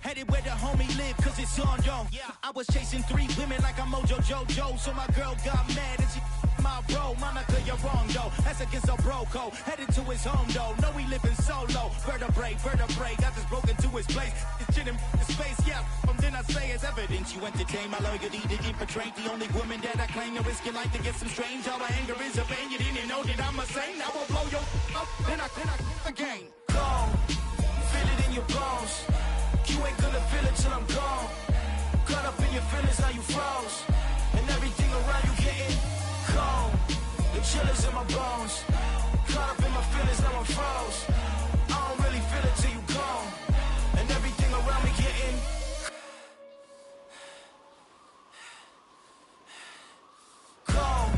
Headed where the homie live, cause it's on, yo. I was chasing 3 women like I'm Mojo Jojo. So my girl got mad and she my bro. Monica, you're wrong, though. That's against a bro code. Headed to his home, though. No, we living solo. Vertebrae. Got this broken to his place. It's shit in his face, yeah. Then I say it's evidence you entertain my loyalty to infiltrate. The only woman that I claim to risk your life to get some strange. All my anger is a vein. You didn't know that I'm a saint. I will blow your up. Then I again. Gone. Feel it in your bones. You ain't gonna feel it till I'm gone. Caught up in your feelings, now you froze. And everything around you getting cold. The chillers in my bones. Caught up in my feelings, now I'm froze. I don't really feel it till you gone. And everything around me getting cold.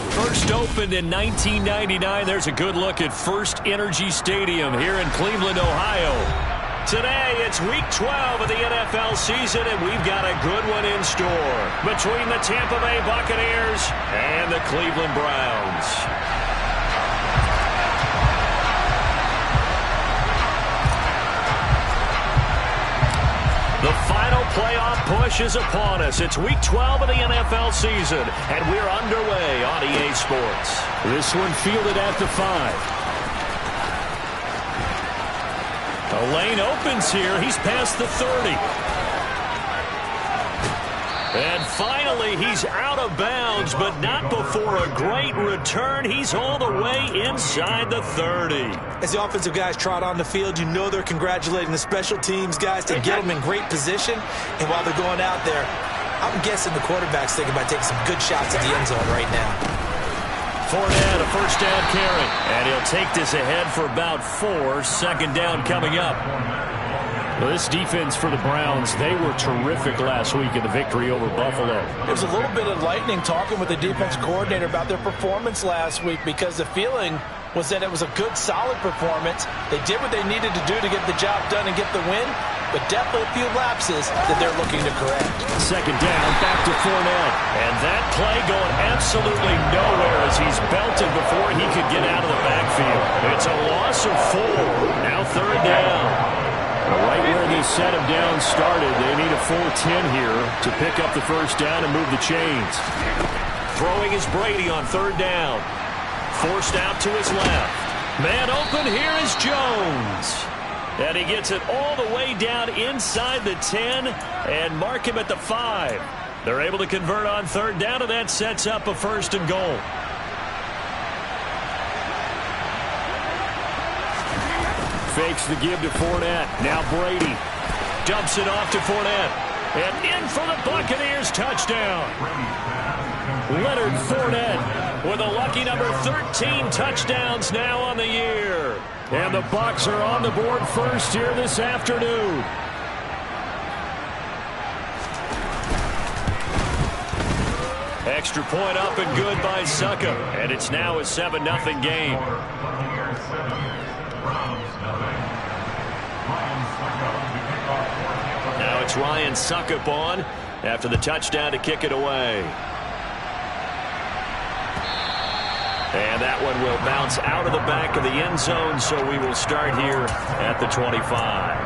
First opened in 1999. There's a good look at First Energy Stadium here in Cleveland, Ohio. Today, it's Week 12 of the NFL season, and we've got a good one in store between the Tampa Bay Buccaneers and the Cleveland Browns. The final playoff push is upon us. It's Week 12 of the NFL season, and we're underway on EA Sports. This one fielded at the 5. The lane opens here. He's past the 30. And finally, he's out of bounds, but not before a great return. He's all the way inside the 30. As the offensive guys trot on the field, you know they're congratulating the special teams guys to get them in great position. And while they're going out there, I'm guessing the quarterback's thinking about taking some good shots at the end zone right now. Fournette, a first down carry. And he'll take this ahead for about 4. Second down coming up. Well, this defense for the Browns, they were terrific last week in the victory over Buffalo. There's a little bit of lightning talking with the defense coordinator about their performance last week because the feeling was that it was a good, solid performance. They did what they needed to do to get the job done and get the win, but definitely a few lapses that they're looking to correct. Second down, back to Fournette. And that play going absolutely nowhere as he's belted before he could get out of the backfield. It's a loss of 4. Now third down. Right where this set him down started, they need a full 10 here to pick up the first down and move the chains. Throwing is Brady on third down. Forced out to his left. Man open, here is Jones. And he gets it all the way down inside the 10 and mark him at the 5. They're able to convert on third down, and that sets up a first and goal. Fakes the give to Fournette. Now Brady dumps it off to Fournette. And in for the Buccaneers touchdown. Leonard Fournette with a lucky number 13 touchdowns now on the year. And the Bucs are on the board first here this afternoon. Extra point up and good by Suckup. And it's now a 7-0 game. Now it's Ryan Suckup on after the touchdown to kick it away. And that one will bounce out of the back of the end zone, so we will start here at the 25.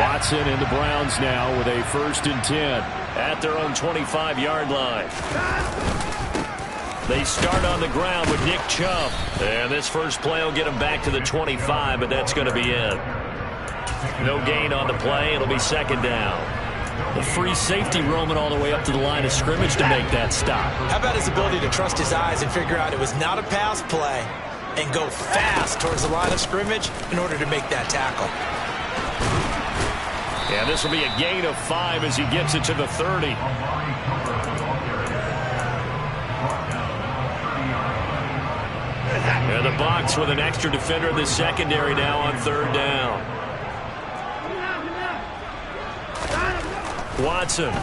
Watson and the Browns now with a 1st and 10 at their own 25-yard line. They start on the ground with Nick Chubb. And this first play will get them back to the 25, but that's going to be it. No gain on the play. It'll be second down. The free safety roaming all the way up to the line of scrimmage to make that stop. How about his ability to trust his eyes and figure out it was not a pass play and go fast towards the line of scrimmage in order to make that tackle. And this will be a gain of 5 as he gets it to the 30. And the Bucs with an extra defender in the secondary now on third down. Watson.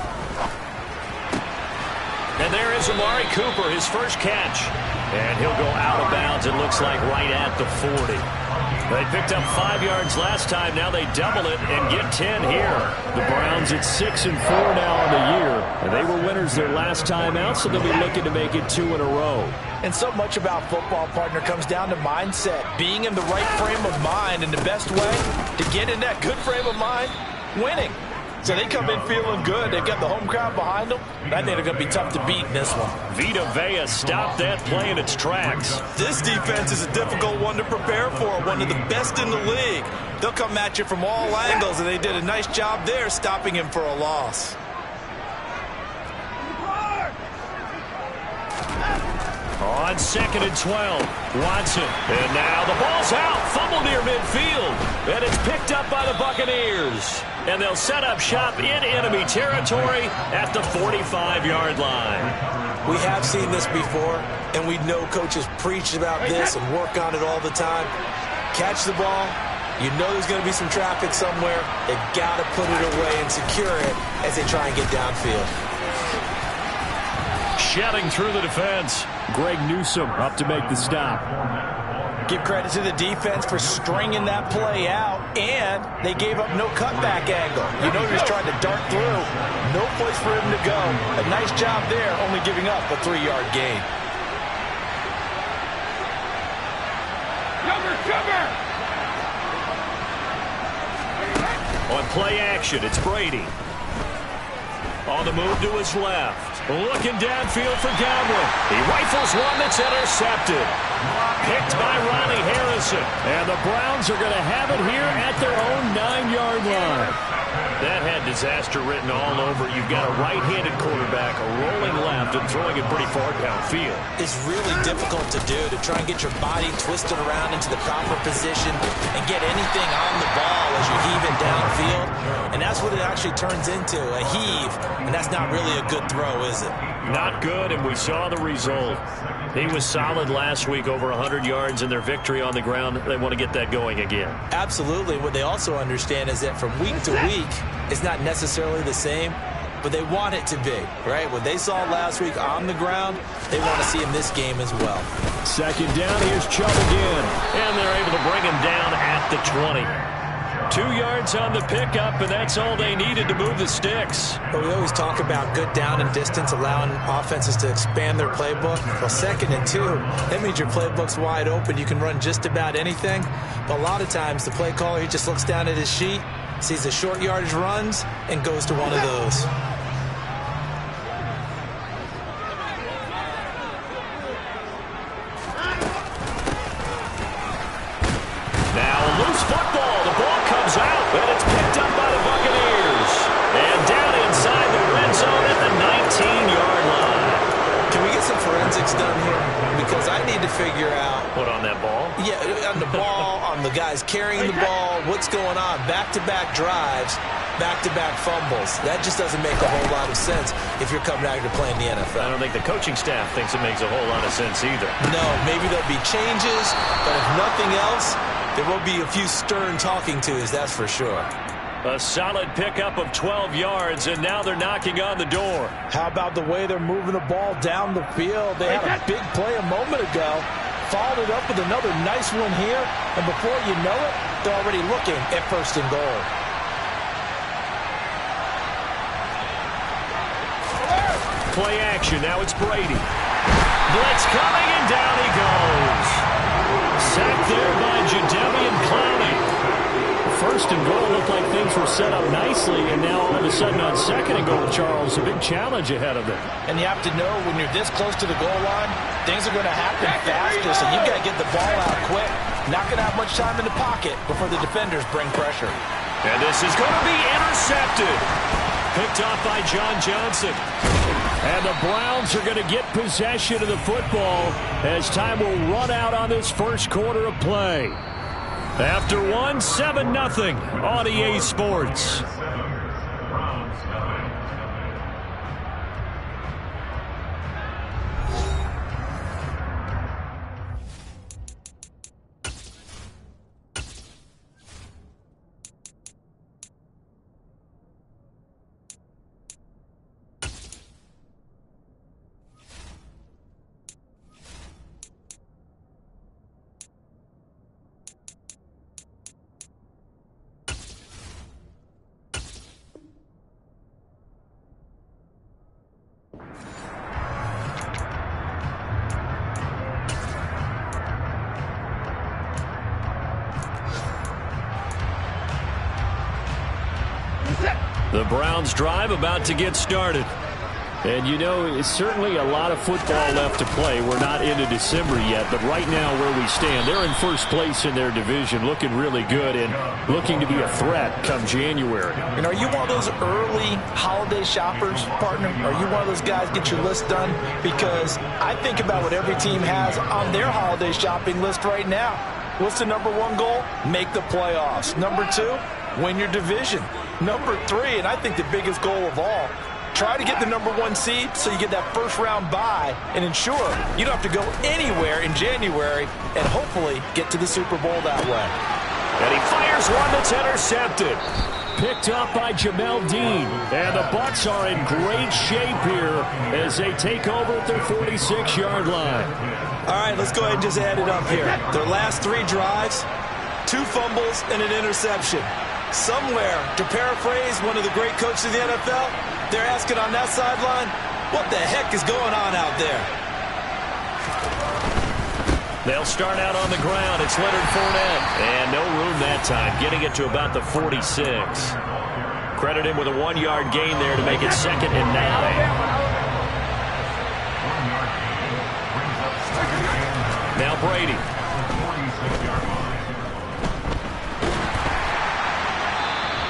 And there is Amari Cooper, his first catch. And he'll go out of bounds, it looks like, right at the 40. They picked up 5 yards last time. Now they double it and get 10 here. The Browns at 6-4 now on the year. And they were winners their last time out, so they'll be looking to make it 2 in a row. And so much about football, partner, comes down to mindset. Being in the right frame of mind, and the best way to get in that good frame of mind, winning. So they come in feeling good. They've got the home crowd behind them. I think they're going to be tough to beat in this one. Vita Vea stopped that play in its tracks. This defense is a difficult one to prepare for, one of the best in the league. They'll come at you from all angles, and they did a nice job there stopping him for a loss. On 2nd and 12, Watson. And now the ball's out. Fumble near midfield. And it's picked up by the Buccaneers. And they'll set up shop in enemy territory at the 45-yard line. We have seen this before, and we know coaches preach about this and work on it all the time. Catch the ball. You know there's going to be some traffic somewhere. They've got to put it away and secure it as they try and get downfield. Shedding through the defense. Greg Newsome up to make the stop. Give credit to the defense for stringing that play out, and they gave up no cutback angle. You know he was trying to dart through. No place for him to go. A nice job there, only giving up a 3-yard gain. Cover! On play action, it's Brady. On the move to his left. Looking downfield for Godwin. He rifles one that's intercepted. Picked by Ronnie Harrison. And the Browns are going to have it here at their own 9-yard line. That had disaster written all over. You've got a right-handed quarterback rolling left and throwing it pretty far downfield. It's really difficult to do, to try and get your body twisted around into the proper position and get anything on the ball as you heave it downfield. And that's what it actually turns into, a heave. And that's not really a good throw, is it? Not good, and we saw the result. He was solid last week, over 100 yards in their victory on the ground. They want to get that going again. Absolutely. What they also understand is that from week to week, it's not necessarily the same, but they want it to be, right? What they saw last week on the ground, they want to see in this game as well. 2nd down, here's Chubb again. And they're able to bring him down at the 20. 2 yards on the pickup, and that's all they needed to move the sticks. But we always talk about good down and distance, allowing offenses to expand their playbook. Well, 2nd and 2, that means your playbook's wide open. You can run just about anything. But a lot of times, the play caller, he just looks down at his sheet, sees the short yardage runs, and goes to one of those. Now a loose football. The ball comes out, and it's picked up by the Buccaneers. And down inside the red zone at the 19-yard line. Can we get some forensics done here? Because I need to figure out. What, on that ball? Yeah, on the ball, on the guys carrying the ball, what's going on? Back-to-back drives, back-to-back fumbles. That just doesn't make a whole lot of sense if you're coming out here to play in the NFL. I don't think the coaching staff thinks it makes a whole lot of sense either. No, maybe there'll be changes, but if nothing else, there will be a few stern talking tos, that's for sure. A solid pickup of 12 yards, and now they're knocking on the door. How about the way they're moving the ball down the field? They had a big play a moment ago, followed it up with another nice one here, and before you know it, they're already looking at 1st and goal. Play action, now it's Brady. Blitz coming, and down he goes. Sacked there by Jadeveon Clowney. 1st and goal looked like things were set up nicely, and now all of a sudden on 2nd and goal, Charles, a big challenge ahead of them. And you have to know when you're this close to the goal line, things are going to happen faster, so you've got to get the ball out quick. Not going to have much time in the pocket before the defenders bring pressure. And this is going to be intercepted. Picked off by John Johnson. And the Browns are going to get possession of the football as time will run out on this first quarter of play. After 7-0 on EA Sports. The Browns drive about to get started. And, you know, it's certainly a lot of football left to play. We're not into December yet, but right now where we stand, they're in first place in their division, looking really good and looking to be a threat come January. And are you one of those early holiday shoppers, partner? Are you one of those guys get your list done? Because I think about what every team has on their holiday shopping list right now. What's the number one goal? Make the playoffs. Number two, win your division. Number three, and I think the biggest goal of all, try to get the number one seed so you get that first round bye and ensure you don't have to go anywhere in January and hopefully get to the Super Bowl that way. And he fires one that's intercepted. Picked up by Jamel Dean. And the Bucs are in great shape here as they take over at their 46-yard line. All right, let's go ahead and just add it up here. Their last 3 drives, 2 fumbles and an interception. Somewhere, to paraphrase one of the great coaches of the NFL, they're asking on that sideline, what the heck is going on out there? They'll start out on the ground. It's Leonard Fournette. And no room that time, getting it to about the 46. Credit him with a 1-yard gain there to make it 2nd and 9. Now Brady.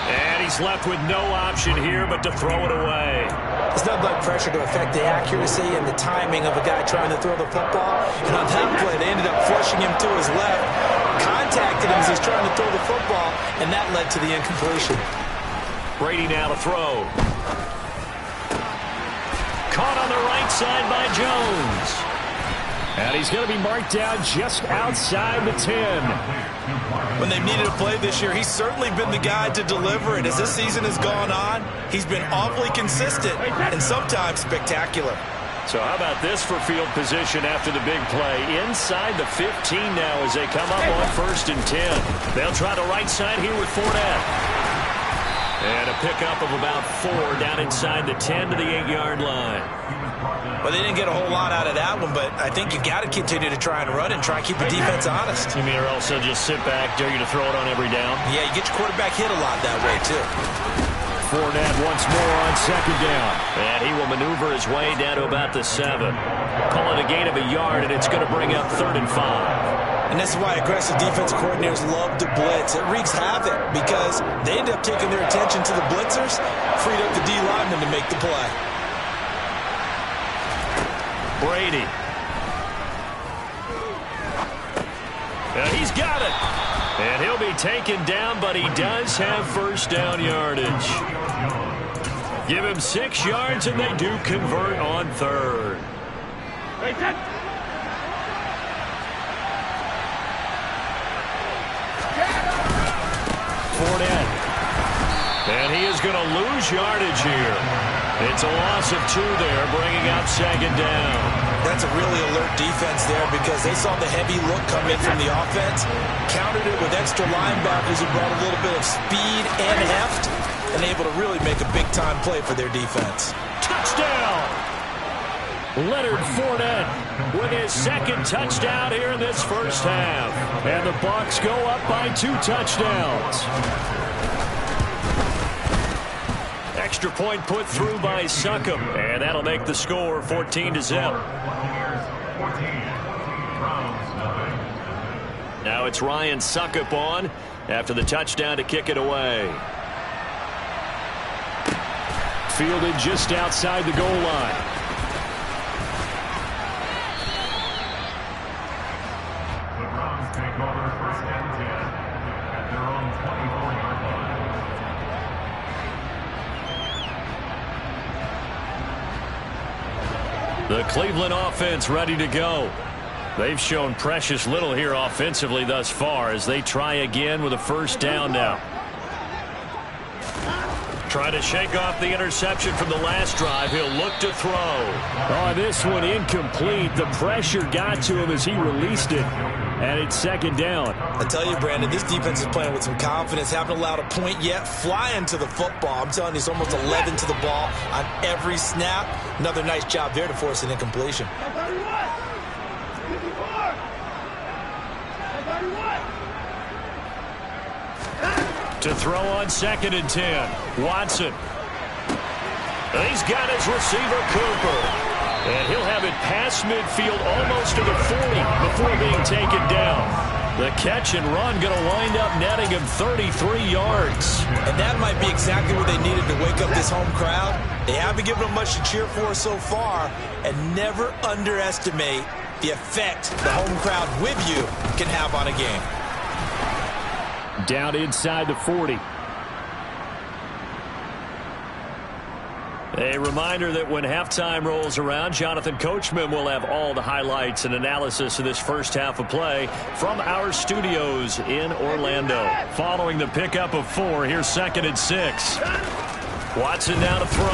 And he's left with no option here but to throw it away. It's not like pressure to affect the accuracy and the timing of a guy trying to throw the football. And on that play, they ended up flushing him to his left, contacted him as he's trying to throw the football, and that led to the incompletion. Brady now to throw. Caught on the right side by Jones. And he's going to be marked down just outside the 10. When they've needed a play this year, he's certainly been the guy to deliver it. As this season has gone on, he's been awfully consistent and sometimes spectacular. So how about this for field position after the big play? Inside the 15 now as they come up on 1st and 10. They'll try the right side here with Fournette. And a pickup of about 4 down inside the 10 to the 8-yard line. Well, they didn't get a whole lot out of that one, but I think you've got to continue to try and run and try and keep the defense honest. You mean or else they'll just sit back, dare you to throw it on every down? Yeah, you get your quarterback hit a lot that way, too. Fournette once more on 2nd down. And he will maneuver his way down to about the 7. Call it a gain of a yard, and it's going to bring up 3rd and 5. And this is why aggressive defense coordinators love to blitz. It wreaks havoc because they end up taking their attention to the blitzers, freed up the D lineman to make the play. Brady. And he's got it. And he'll be taken down, but he does have 1st down yardage. Give him 6 yards, and they do convert on 3rd. Fournette. And he is going to lose yardage here. It's a loss of 2 there, bringing up 2nd down. That's a really alert defense there because they saw the heavy look come in from the offense, countered it with extra linebackers who brought a little bit of speed and heft, and able to really make a big-time play for their defense. Touchdown! Leonard Fournette with his 2nd touchdown here in this first half. And the Bucs go up by 2 touchdowns. Extra point put through by Succop, and that'll make the score 14-0. Now it's Ryan Succop on after the touchdown to kick it away. Fielded just outside the goal line. The Cleveland offense ready to go. They've shown precious little here offensively thus far as they try again with a 1st down now. Try to shake off the interception from the last drive. He'll look to throw. Oh, this one incomplete. The pressure got to him as he released it. And it's 2nd down. I tell you, Brandon, this defense is playing with some confidence. Haven't allowed a point yet. Flying to the football. I'm telling you, it's almost 11 to the ball on every snap. Another nice job there to force an incompletion. To throw on 2nd and 10. Watson He's got his receiver, Cooper. And he'll have it past midfield almost to the 40 before being taken down. The catch and run going to wind up netting him 33 yards. And that might be exactly what they needed to wake up this home crowd. They haven't given them much to cheer for so far. And never underestimate the effect the home crowd with you can have on a game. Down inside the 40. A reminder that when halftime rolls around, Jonathan Coachman will have all the highlights and analysis of this first half of play from our studios in Orlando. Following the pickup of 4, here's 2nd and 6. Watson now to throw.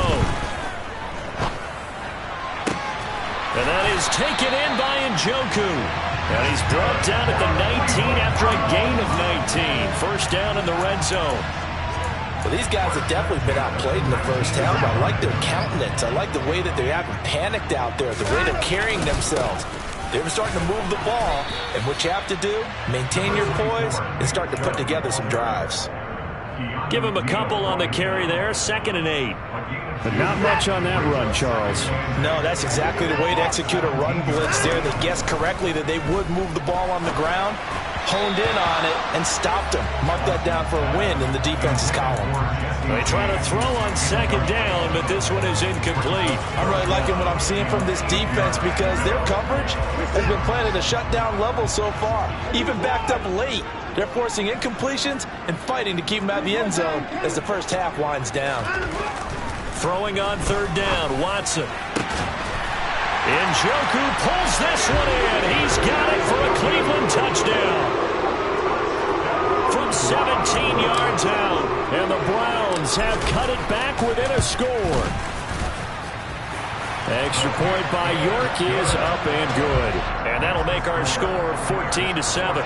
And that is taken in by Njoku. And he's brought down at the 19 after a gain of 19. First down in the red zone. Well, these guys have definitely been outplayed in the first half. I like their countenance. I like the way that they haven't panicked out there, the way they're carrying themselves. They're starting to move the ball, and what you have to do, maintain your poise and start to put together some drives. Give him a couple on the carry there, 2nd and 8. But not much on that run, Charles. No, that's exactly the way to execute a run blitz there. They guessed correctly that they would move the ball on the ground, honed in on it, and stopped them. Mark that down for a win in the defense's column. They try to throw on 2nd down, but this one is incomplete. I'm really liking what I'm seeing from this defense because their coverage has been playing at a shutdown level so far. Even backed up late, they're forcing incompletions and fighting to keep them out of the end zone as the first half winds down. Throwing on 3rd down, Watson. Njoku pulls this one in. He's got it for a Cleveland touchdown. From 17 yards out. And the Browns have cut it back within a score. Extra point by York is up and good. And that'll make our score 14-7.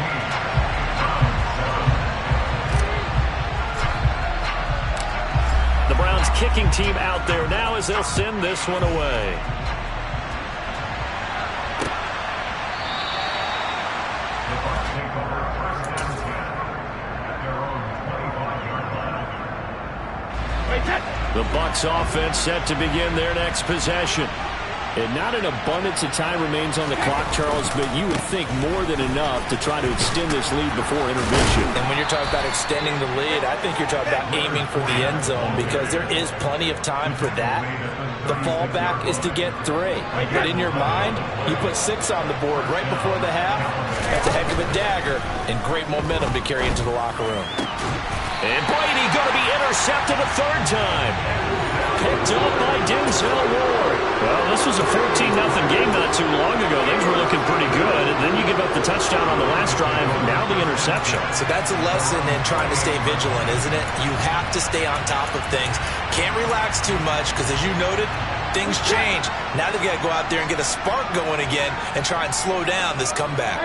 The Browns kicking team out there now as they'll send this one away. The Bucs offense set to begin their next possession. And not an abundance of time remains on the clock, Charles, but you would think more than enough to try to extend this lead before intermission. And when you're talking about extending the lead, I think you're talking about aiming for the end zone because there is plenty of time for that. The fallback is to get 3. But in your mind, you put 6 on the board right before the half. That's a heck of a dagger and great momentum to carry into the locker room. And Brady going to be intercepted a 3rd time. Picked up by Denzel Ward. Well, this was a 14-0 game not too long ago. Things were looking pretty good. And then you give up the touchdown on the last drive. Now the interception. So that's a lesson in trying to stay vigilant, isn't it? You have to stay on top of things. Can't relax too much because, as you noted, things change. Now they got to go out there and get a spark going again and try and slow down this comeback.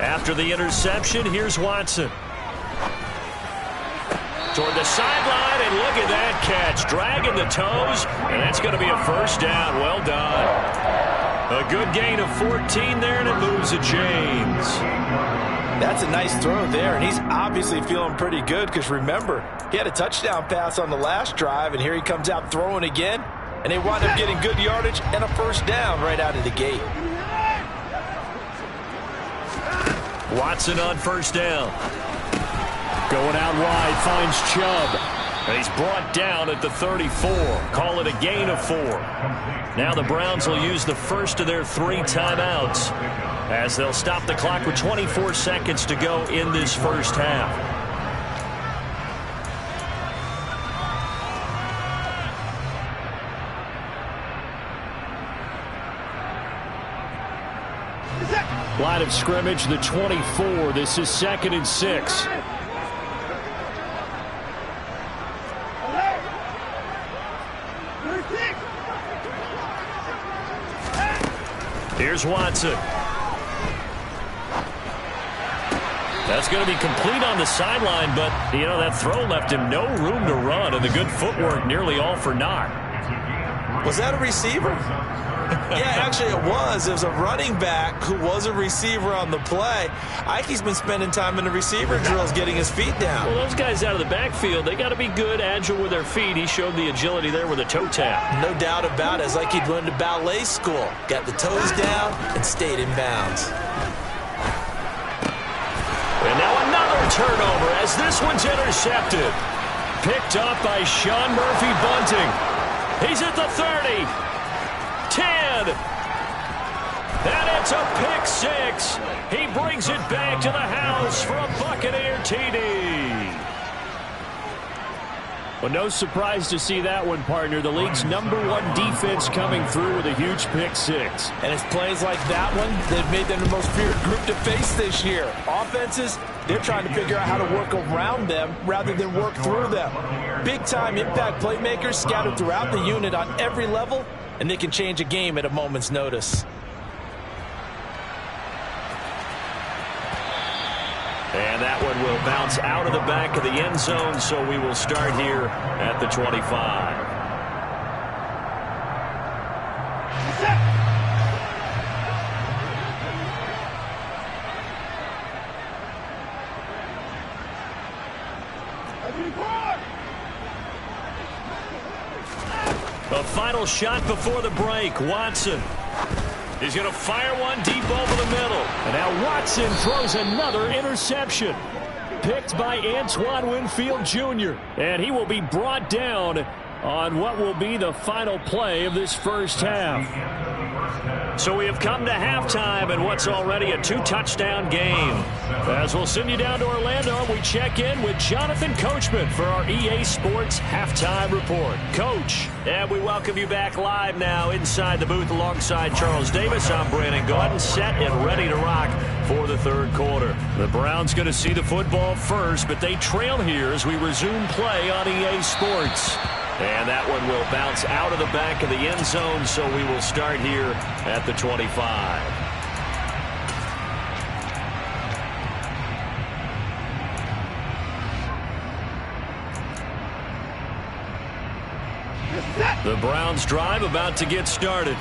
After the interception, here's Watson. Toward the sideline, and look at that catch. Dragging the toes, and that's going to be a first down. Well done. A good gain of 14 there, and it moves the chains. That's a nice throw there, and he's obviously feeling pretty good because, remember, he had a touchdown pass on the last drive, and here he comes out throwing again, and they wind up getting good yardage and a first down right out of the gate. Watson on first down. Going out wide, finds Chubb. And he's brought down at the 34. Call it a gain of 4. Now the Browns will use the first of their 3 timeouts as they'll stop the clock with 24 seconds to go in this first half. Line of scrimmage, the 24. This is 2nd and 6. Here's Watson. That's going to be complete on the sideline, but, that throw left him no room to run, and the good footwork nearly all for naught. Was that a receiver? Yeah, actually it was. It was a running back who was a receiver on the play. Ike's been spending time in the receiver drills getting his feet down. Well, those guys out of the backfield, they got to be good, agile with their feet. He showed the agility there with a toe tap. No doubt about it. It's like he'd went to ballet school. Got the toes down and stayed in bounds. And now another turnover as this one's intercepted. Picked up by Sean Murphy-Bunting. He's at the 30. 10. And it's a pick six. He brings it back to the house for a Buccaneer TD. Well, no surprise to see that one, partner. The league's #1 defense coming through with a huge pick six. And it's plays like that one that made them the most feared group to face this year. Offenses, they're trying to figure out how to work around them rather than work through them. Big-time impact playmakers scattered throughout the unit on every level, and they can change a game at a moment's notice. And that one will bounce out of the back of the end zone, so we will start here at the 25. A final shot before the break. Watson. He's going to fire one deep over the middle. And now Watson throws another interception. Picked by Antoine Winfield Jr. And he will be brought down on what will be the final play of this first half. So we have come to halftime in what's already a 2-touchdown game. As we'll send you down to Orlando, we check in with Jonathan Coachman for our EA Sports Halftime Report. Coach, and we welcome you back live now inside the booth alongside Charles Davis. I'm Brandon Gordon, set and ready to rock for the third quarter. The Browns going to see the football first, but they trail here as we resume play on EA Sports. And that one will bounce out of the back of the end zone, so we will start here at the 25. The Browns drive about to get started.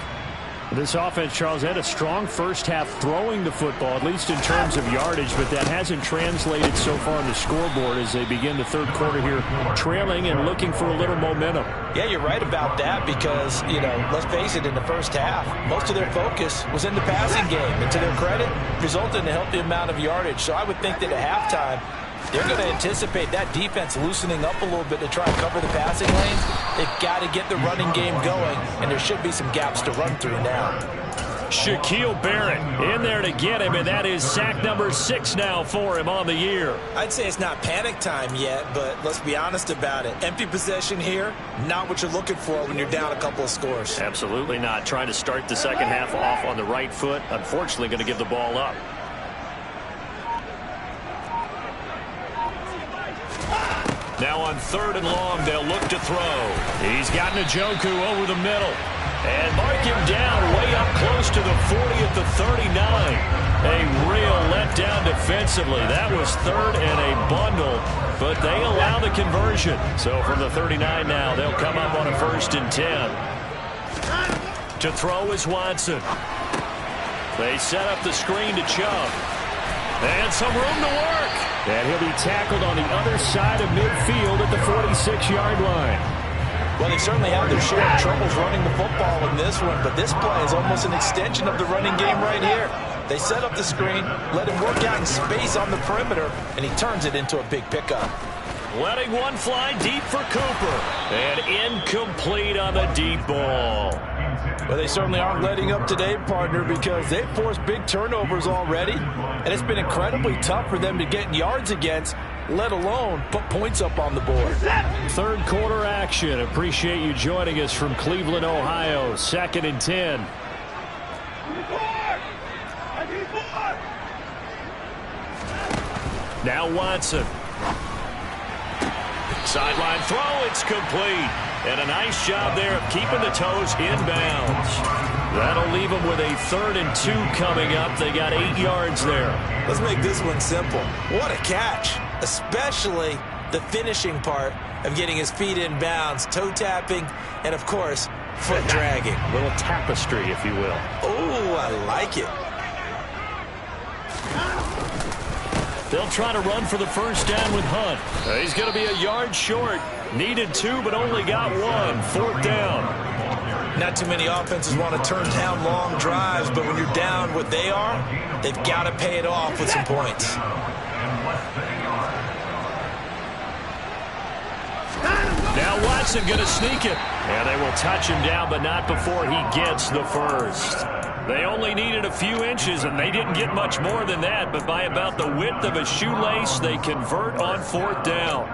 This offense, Charles, had a strong first half throwing the football, at least in terms of yardage, but that hasn't translated so far on the scoreboard as they begin the third quarter here, trailing and looking for a little momentum. Yeah, you're right about that because, let's face it, in the first half, most of their focus was in the passing game. And to their credit, resulted in a healthy amount of yardage. So I would think that at halftime, they're going to anticipate that defense loosening up a little bit to try and cover the passing lanes. They've got to get the running game going, and there should be some gaps to run through now. Shaquille Barrett in there to get him, and that is sack number 6 now for him on the year. I'd say it's not panic time yet, but let's be honest about it. Empty possession here, not what you're looking for when you're down a couple of scores. Absolutely not. Trying to start the second half off on the right foot. Unfortunately, going to give the ball up. Now on 3rd and long, they'll look to throw. He's got Njoku over the middle. And mark him down way up close to the 40 at the 39. A real letdown defensively. That was 3rd and a bundle, but they allow the conversion. So from the 39 now, they'll come up on a 1st and 10. To throw is Watson. They set up the screen to Chubb. And some room to work. And he'll be tackled on the other side of midfield at the 46-yard line. Well, they certainly have their share of troubles running the football in this one, but this play is almost an extension of the running game right here. They set up the screen, let him work out in space on the perimeter, and he turns it into a big pickup. Letting one fly deep for Cooper. And incomplete on the deep ball. Well, they certainly aren't letting up today, partner, because they've forced big turnovers already, and it's been incredibly tough for them to get yards against, let alone put points up on the board. Third quarter action. Appreciate you joining us from Cleveland, Ohio. 2nd and 10. Now Watson. Sideline throw, it's complete. And a nice job there of keeping the toes inbounds. That'll leave them with a 3rd and 2 coming up. They got 8 yards there. Let's make this one simple. What a catch, especially the finishing part of getting his feet in bounds, toe tapping, and of course, foot dragging. A little tapestry, if you will. Oh, I like it. They'll try to run for the first down with Hunt. He's going to be a yard short. Needed 2, but only got 1. 4th down. Not too many offenses want to turn down long drives, but when you're down what they are, they've got to pay it off with some points. Now Watson going to sneak it. And they will touch him down, but not before he gets the first. They only needed a few inches, and they didn't get much more than that, but by about the width of a shoelace, they convert on 4th down.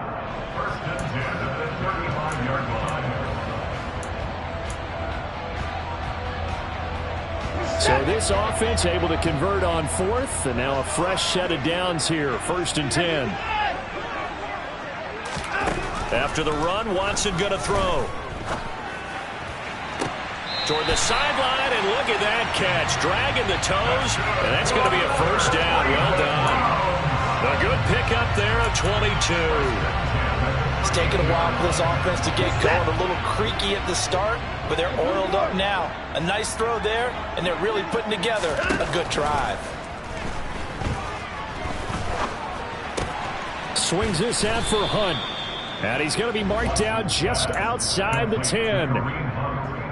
So this offense able to convert on 4th, and now a fresh set of downs here, 1st and 10. After the run, Watson going to throw. Toward the sideline, and look at that catch. Dragging the toes, and that's going to be a first down. Well done. A good pickup there of 22. It's taken a while for this offense to get going. A little creaky at the start, but they're oiled up now. A nice throw there, and they're really putting together a good drive. Swings this out for Hunt. And he's going to be marked down just outside the 10.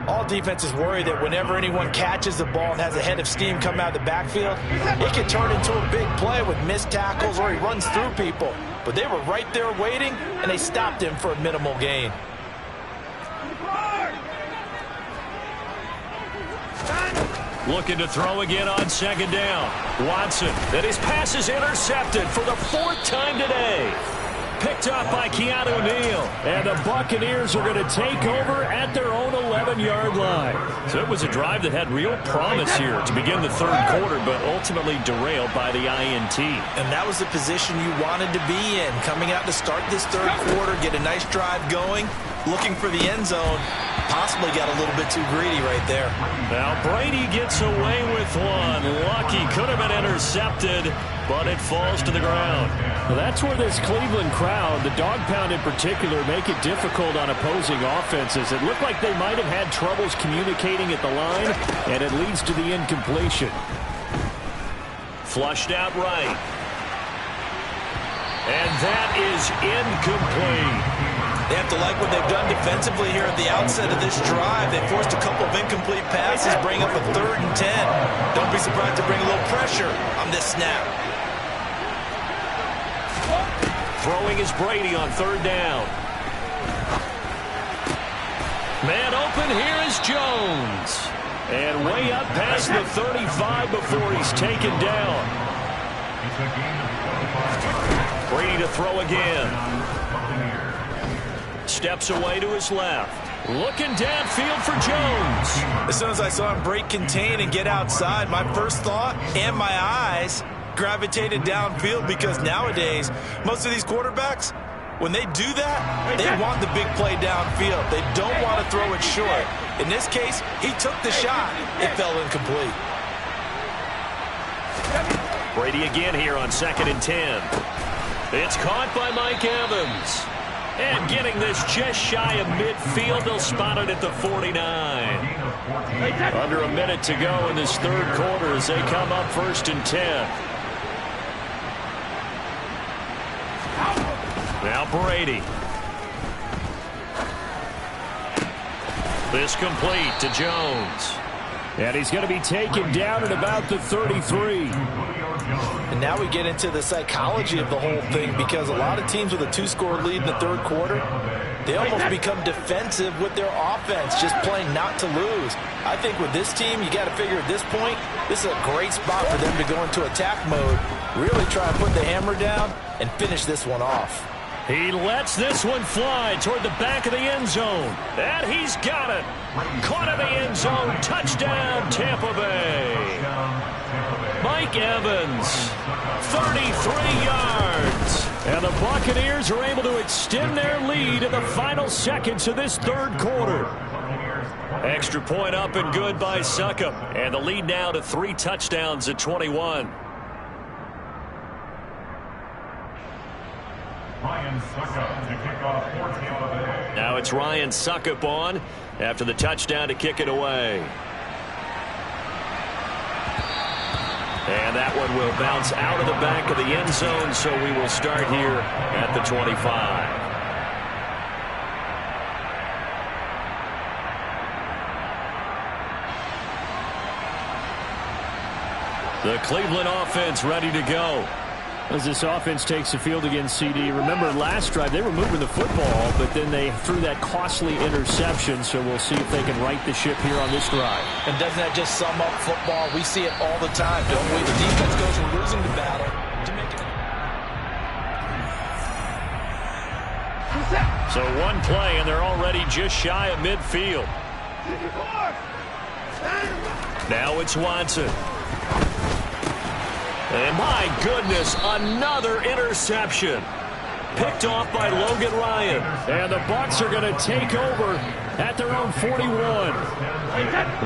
All defenses worry that whenever anyone catches the ball and has a head of steam come out of the backfield, it can turn into a big play with missed tackles or he runs through people. But they were right there waiting, and they stopped him for a minimal gain. Looking to throw again on 2nd down. Watson, and his pass is intercepted for the 4th time today. Picked up by Keanu Neal. And the Buccaneers are going to take over at their own 11-yard line. So it was a drive that had real promise here to begin the 3rd quarter, but ultimately derailed by the INT. And that was the position you wanted to be in. Coming out to start this 3rd quarter, get a nice drive going, looking for the end zone. Possibly got a little bit too greedy right there. Now Brady gets away with one. Lucky, could have been intercepted, but it falls to the ground. Well, that's where this Cleveland crowd, the dog pound in particular, make it difficult on opposing offenses. It looked like they might have had troubles communicating at the line, and it leads to the incompletion. Flushed out right. And that is incomplete. They have to like what they've done defensively here at the outset of this drive. They forced a couple of incomplete passes, bring up a 3rd and 10. Don't be surprised to bring a little pressure on this snap. Throwing is Brady on 3rd down. Man open, here is Jones. And way up past the 35 before he's taken down. Brady to throw again. Steps away to his left. Looking downfield for Jones. As soon as I saw him break contain and get outside, my first thought and my eyes gravitated downfield, because nowadays, most of these quarterbacks, when they do that, they want the big play downfield. They don't want to throw it short. In this case, he took the shot. It fell incomplete. Brady again here on 2nd and 10. It's caught by Mike Evans. And getting this just shy of midfield, they'll spot it at the 49. Under a minute to go in this 3rd quarter as they come up 1st and 10. Now Brady. This complete to Jones. And he's going to be taken down at about the 33. And now we get into the psychology of the whole thing, because a lot of teams with a 2-score lead in the 3rd quarter, they almost become defensive with their offense, just playing not to lose. I think with this team, you got to figure at this point, this is a great spot for them to go into attack mode, really try to put the hammer down and finish this one off. He lets this one fly toward the back of the end zone. And he's got it. Caught in the end zone. Touchdown, Tampa Bay. Mike Evans, 33 yards. And the Buccaneers are able to extend their lead in the final seconds of this 3rd quarter. Extra point up and good by Succop. And the lead now to 3 touchdowns at 21. Ryan Succop to kick off for Tampa Bay. Now it's Ryan Succop on. after the touchdown to kick it away. And that one will bounce out of the back of the end zone, so we will start here at the 25. The Cleveland offense ready to go. As this offense takes the field against CD, remember last drive they were moving the football, but then they threw that costly interception, so we'll see if they can right the ship here on this drive. And doesn't that just sum up football? We see it all the time, don't we? The defense goes from losing the battle to making it. So one play, and they're already just shy of midfield. Now it's Watson. And my goodness, another interception. Picked off by Logan Ryan. And the Bucs are going to take over at their own 41.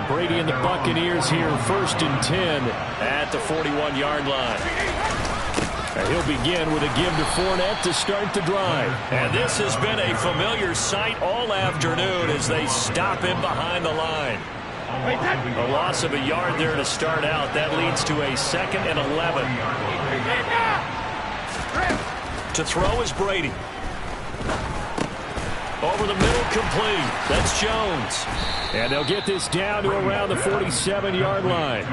Brady and the Buccaneers here, 1st and 10 at the 41-yard line. And he'll begin with a give to Fournette to start the drive. And this has been a familiar sight all afternoon as they stop him behind the line. A loss of a yard there to start out. That leads to a 2nd and 11. To throw is Brady. Over the middle, complete. That's Jones. And they'll get this down to around the 47-yard line.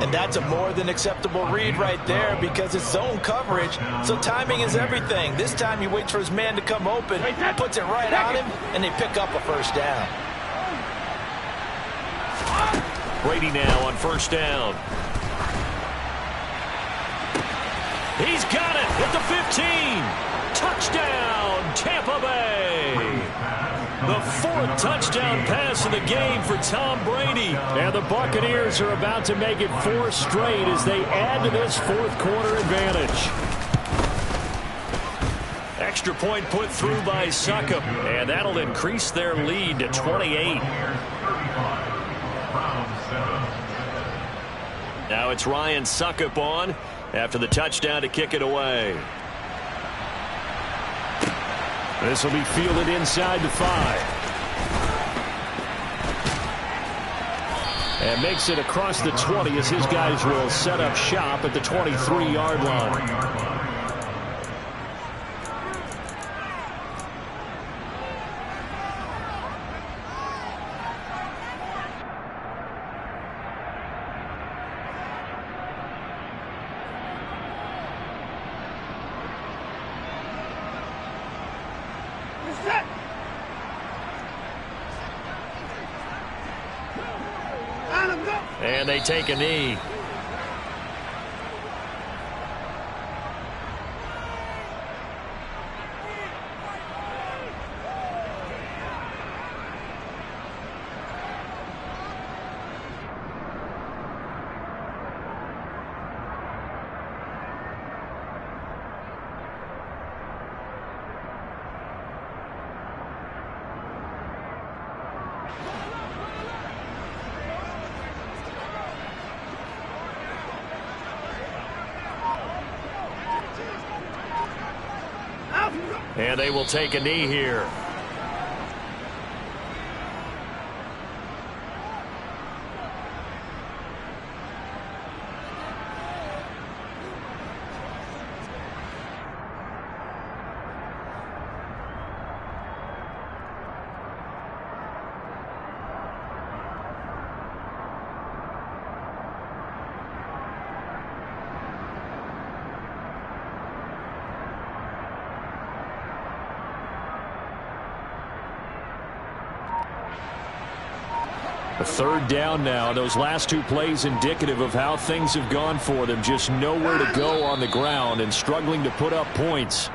And that's a more than acceptable read right there because it's zone coverage, so timing is everything. This time he waits for his man to come open, puts it right on him, and they pick up a first down. Brady now on 1st down. He's got it at the 15. Touchdown, Tampa Bay. The 4th touchdown pass of the game for Tom Brady. And the Buccaneers are about to make it 4 straight as they add to this 4th quarter advantage. Extra point put through by Succop, and that'll increase their lead to 28. Now it's Ryan Succop on after the touchdown to kick it away. This will be fielded inside the 5. And makes it across the 20 as his guys will set up shop at the 23-yard line. And they take a knee. And they will take a knee here. A 3rd down now. Those last 2 plays indicative of how things have gone for them. Just nowhere to go on the ground and struggling to put up points.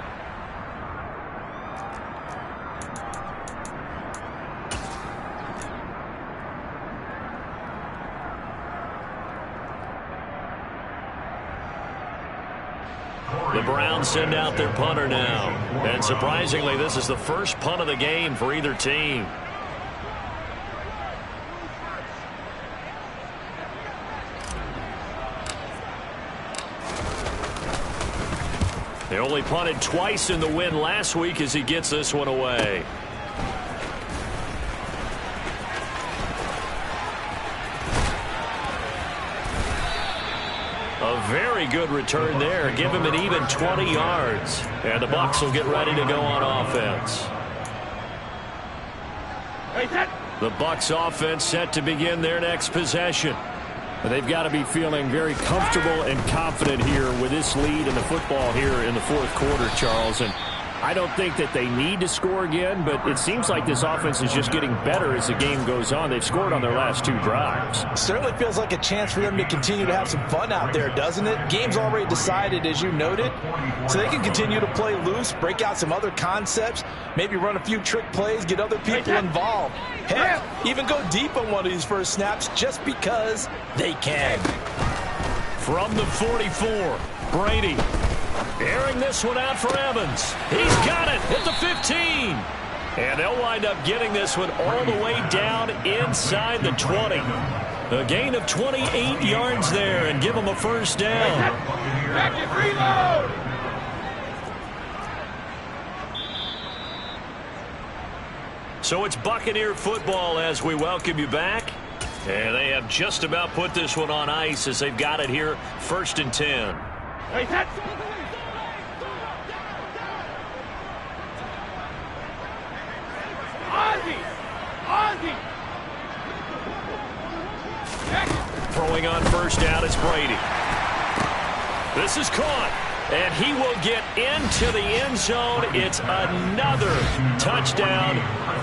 The Browns send out their punter now. And surprisingly, this is the first punt of the game for either team. They only punted twice in the win last week as he gets this one away. very good return there. Give him an even 20 yards. And the Bucs will get ready to go on offense. The Bucs offense set to begin their next possession. They've got to be feeling very comfortable and confident here with this lead in the football here in the fourth quarter, Charles. And I don't think that they need to score again, but it seems like this offense is just getting better as the game goes on. They've scored on their last 2 drives. Certainly feels like a chance for them to continue to have some fun out there, doesn't it? Game's already decided, as you noted, so they can continue to play loose, break out some other concepts, maybe run a few trick plays, get other people involved. Heck, even go deep on one of these first snaps just because they can. From the 44, Brady. Airing this one out for Evans. He's got it at the 15. And they'll wind up getting this one all the way down inside the 20. A gain of 28 yards there and give them a first down. Reload! So it's Buccaneer football as we welcome you back. And they have just about put this one on ice as they've got it here, 1st and 10. Throwing on first down, it's Brady. This is caught, and he will get into the end zone. It's another touchdown.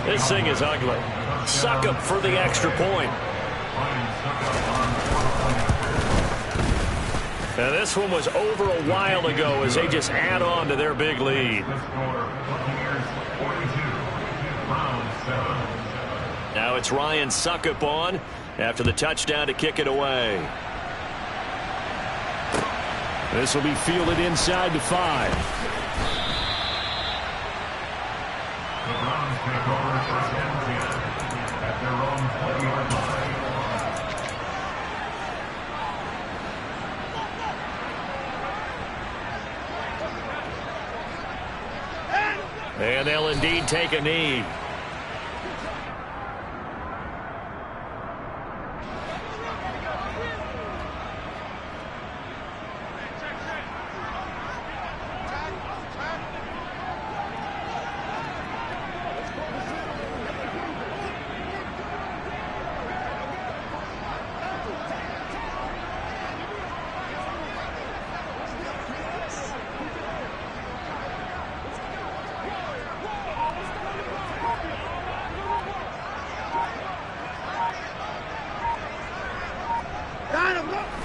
This thing is ugly. Succop for the extra point. Now, this one was over a while ago as they just add on to their big lead. Now it's Ryan Succop on after the touchdown to kick it away. This will be fielded inside the 5. The Browns take over 1st and 10 at their own 20-yard line. And they'll indeed take a knee.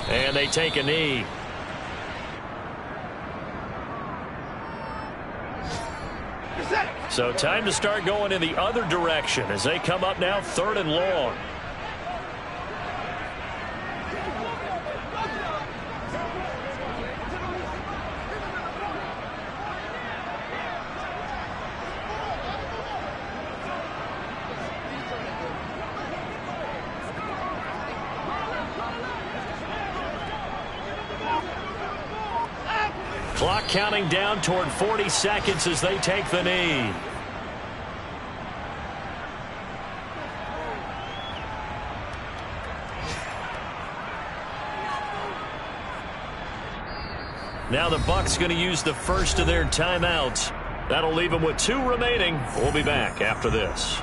And they take a knee. So time to start going in the other direction as they come up now 3rd and long. Clock counting down toward 40 seconds as they take the knee. Now the Bucs going to use the first of their timeouts. That'll leave them with 2 remaining. We'll be back after this.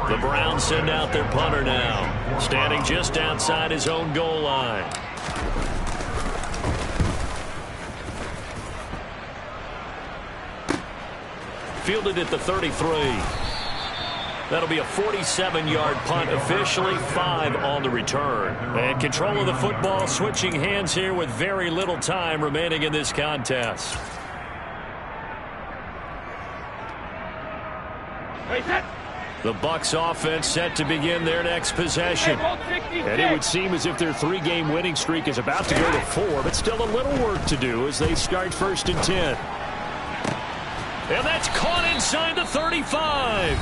The Browns send out their punter now, standing just outside his own goal line. Fielded at the 33. That'll be a 47-yard punt, officially 5 on the return. And control of the football switching hands here with very little time remaining in this contest. The Bucs offense set to begin their next possession. And it would seem as if their 3-game winning streak is about to go to 4, but still a little work to do as they start 1st and 10. And that's caught inside the 35.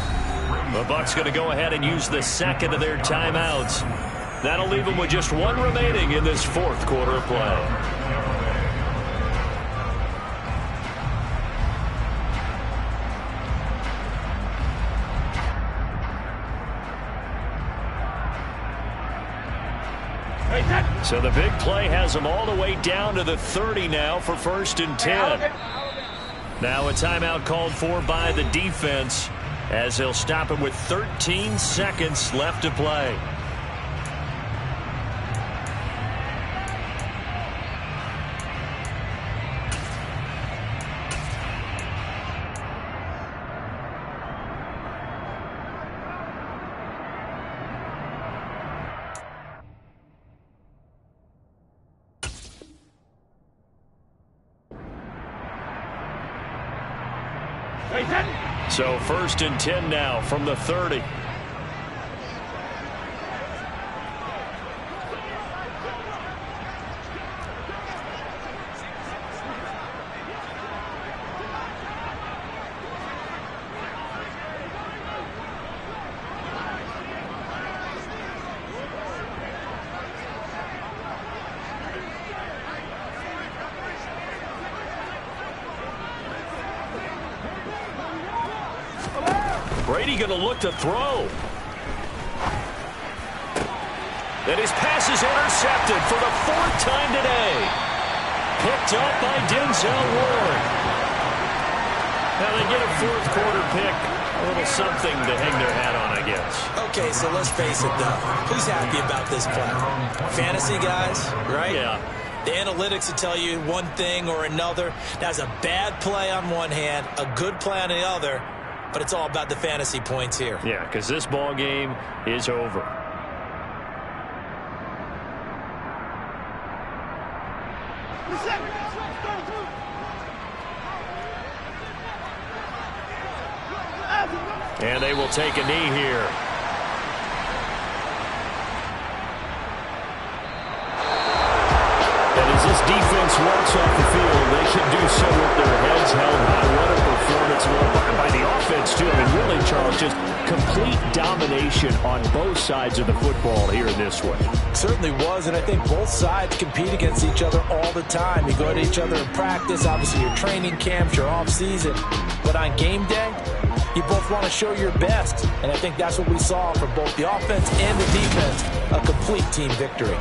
The Bucs going to go ahead and use the second of their timeouts. That'll leave them with just 1 remaining in this 4th quarter of play. So the big play has them all the way down to the 30 now for 1st and 10. Now a timeout called for by the defense as they'll stop it with 13 seconds left to play. So 1st and 10 now from the 30. Brady going to look to throw. And his pass is intercepted for the 4th time today. Picked up by Denzel Ward. Now they get a 4th quarter pick. A little something to hang their hat on, I guess. Okay, so let's face it, though. Who's happy about this play? Fantasy guys, right? Yeah. The analytics will tell you one thing or another. That's a bad play on one hand, a good play on the other. But it's all about the fantasy points here. Yeah, because this ball game is over. And they will take a knee here. And as this defense walks off the field, they should do so with their heads held high. What a performance by the offense, too. I mean, really, Charles, just complete domination on both sides of the football here in this one. Certainly was, and I think both sides compete against each other all the time. You go to each other in practice, obviously your training camps, your off-season. But on game day, you both want to show your best. And I think that's what we saw from both the offense and the defense, a complete team victory.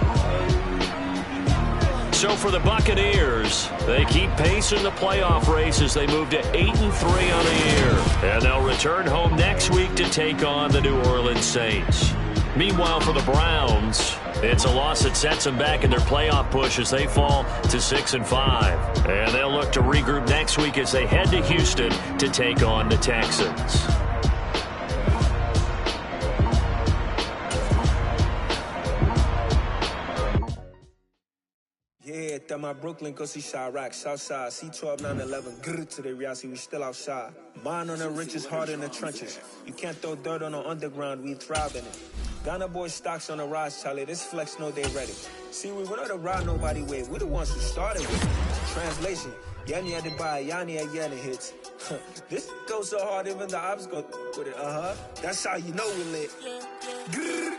So for the Buccaneers, they keep pace in the playoff race as they move to 8-3 on the year. And they'll return home next week to take on the New Orleans Saints. Meanwhile, for the Browns, it's a loss that sets them back in their playoff push as they fall to 6-5. And they'll look to regroup next week as they head to Houston to take on the Texans. Yeah, that my Brooklyn, go see Chirac, Southside, C12, 911, grrr to the reality, we still outside. Mine on the riches, hard in the trenches. You can't throw dirt on the underground, we thrive in it. Ghana boys stocks on the rise, Charlie, this flex know they ready. See, we not to ride nobody way, we the ones who started with it. Translation, Yanni had to buy, Yanni had Yanni hits. This goes so hard, even the ops go with it, That's how you know we lit. Grrr,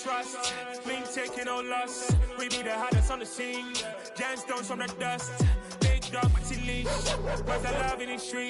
trust, we ain't taking no loss. We be the hottest on the scene. Gemstones from the dust. Big dog with your leash. Where's the love in the street?